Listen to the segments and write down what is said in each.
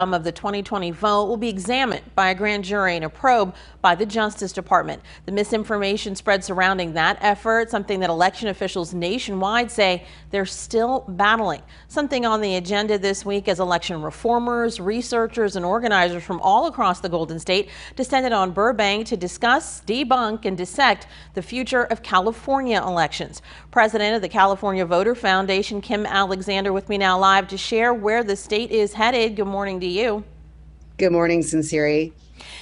Of the 2020 vote will be examined by a grand jury in a probe by the Justice Department. The misinformation spread surrounding that effort, something that election officials nationwide say they're still battling. Something on the agenda this week as election reformers, researchers, and organizers from all across the Golden State descended on Burbank to discuss, debunk, and dissect the future of California elections. President of the California Voter Foundation, Kim Alexander, with me now live to share where the state is headed. Good morning to you. Good morning, Sinceri.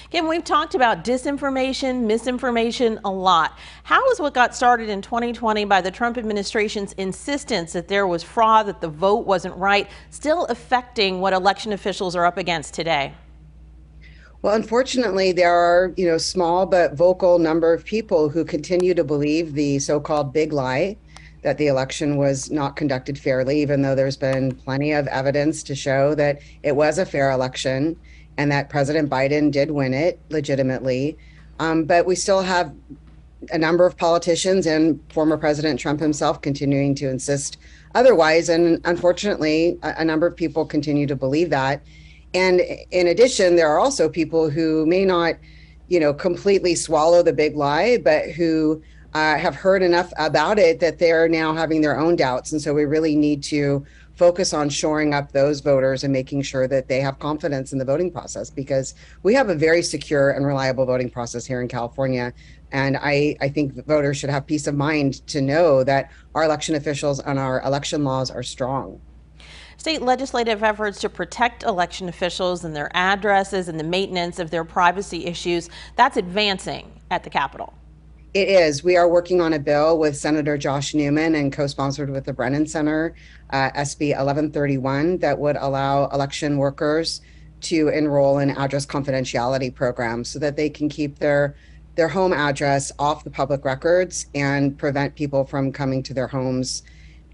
Kim, we've talked about disinformation, misinformation a lot. How is what got started in 2020 by the Trump administration's insistence that there was fraud, that the vote wasn't right, still affecting what election officials are up against today? Well, unfortunately, there are, small but vocal number of people who continue to believe the so-called big lie that the election was not conducted fairly, even though there's been plenty of evidence to show that it was a fair election and that President Biden did win it legitimately. But we still have a number of politicians and former President Trump himself continuing to insist otherwise. And unfortunately, a number of people continue to believe that. And in addition, there are also people who may not, completely swallow the big lie, but who have heard enough about it that they're now having their own doubts. And so we really need to focus on shoring up those voters and making sure that they have confidence in the voting process, because we have a very secure and reliable voting process here in California. And I think that voters should have peace of mind to know that our election officials and our election laws are strong. State legislative efforts to protect election officials and their addresses and the maintenance of their privacy issues, that's advancing at the Capitol. It is. We are working on a bill with Senator Josh Newman and co-sponsored with the Brennan Center, SB 1131, that would allow election workers to enroll in address confidentiality programs so that they can keep their home address off the public records and prevent people from coming to their homes,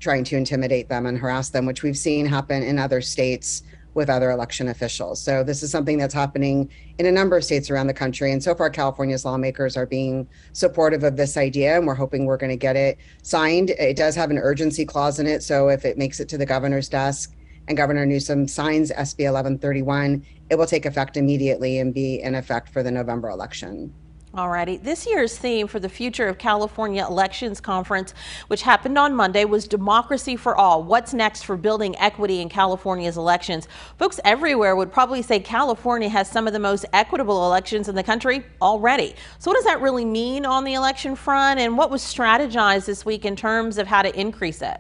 trying to intimidate them and harass them, which we've seen happen in other states with other election officials. So this is something that's happening in a number of states around the country. And so far, California's lawmakers are being supportive of this idea, and we're hoping we're going to get it signed. It does have an urgency clause in it. So if it makes it to the governor's desk and Governor Newsom signs SB 1131, it will take effect immediately and be in effect for the November election. Alrighty, this year's theme for the Future of California Elections Conference, which happened on Monday, was Democracy for All. What's next for building equity in California's elections? Folks everywhere would probably say California has some of the most equitable elections in the country already. So what does that really mean on the election front, and what was strategized this week in terms of how to increase it?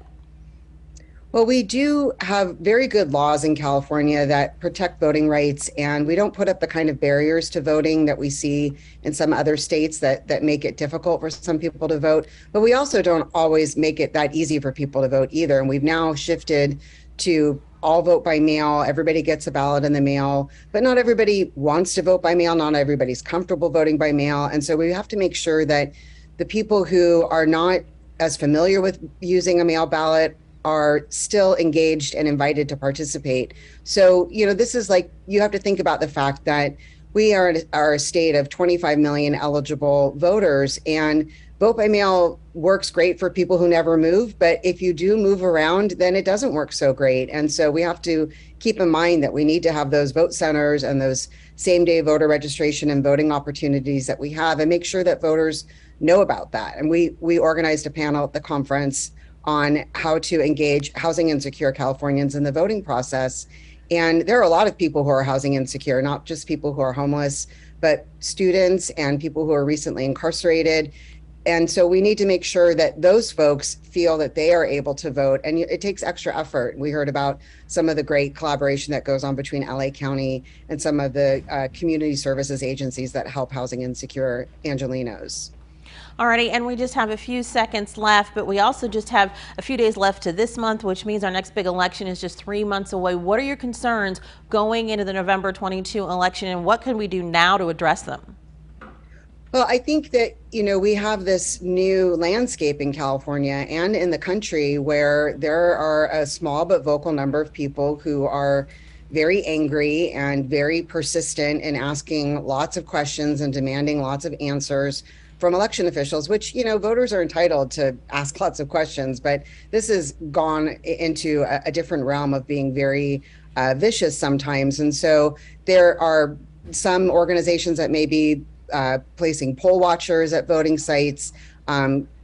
Well, we do have very good laws in California that protect voting rights, and we don't put up the kind of barriers to voting that we see in some other states that make it difficult for some people to vote. But we also don't always make it that easy for people to vote either. And we've now shifted to all vote by mail. Everybody gets a ballot in the mail, but not everybody wants to vote by mail. Not everybody's comfortable voting by mail. And so we have to make sure that the people who are not as familiar with using a mail ballot are still engaged and invited to participate. So, this is like, you have to think about the fact that we are a state of 25 million eligible voters, and vote by mail works great for people who never move. But if you do move around, then it doesn't work so great. And so we have to keep in mind that we need to have those vote centers and those same day voter registration and voting opportunities that we have, and make sure that voters know about that. And we organized a panel at the conference on how to engage housing insecure Californians in the voting process. And there are a lot of people who are housing insecure, not just people who are homeless, but students and people who are recently incarcerated. And so we need to make sure that those folks feel that they are able to vote. And it takes extra effort. We heard about some of the great collaboration that goes on between LA County and some of the community services agencies that help housing insecure Angelenos. Alrighty, and we just have a few seconds left, but we also just have a few days left to this month, which means our next big election is just 3 months away. What are your concerns going into the November 22 election, and what can we do now to address them? Well, I think that, we have this new landscape in California and in the country where there are a small but vocal number of people who are very angry and very persistent in asking lots of questions and demanding lots of answers from election officials, which, voters are entitled to ask lots of questions, but this has gone into a different realm of being very vicious sometimes. And so there are some organizations that may be placing poll watchers at voting sites,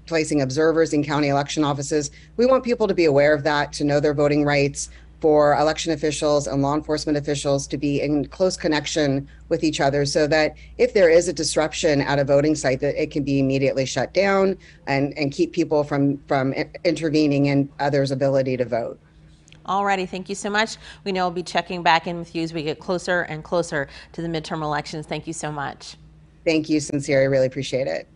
placing observers in county election offices. We want people to be aware of that, to know their voting rights, for election officials and law enforcement officials to be in close connection with each other, so that if there is a disruption at a voting site, that it can be immediately shut down and keep people from intervening in others' ability to vote. Alrighty, thank you so much. We know we'll be checking back in with you as we get closer and closer to the midterm elections. Thank you so much. Thank you, Sincere. I really appreciate it.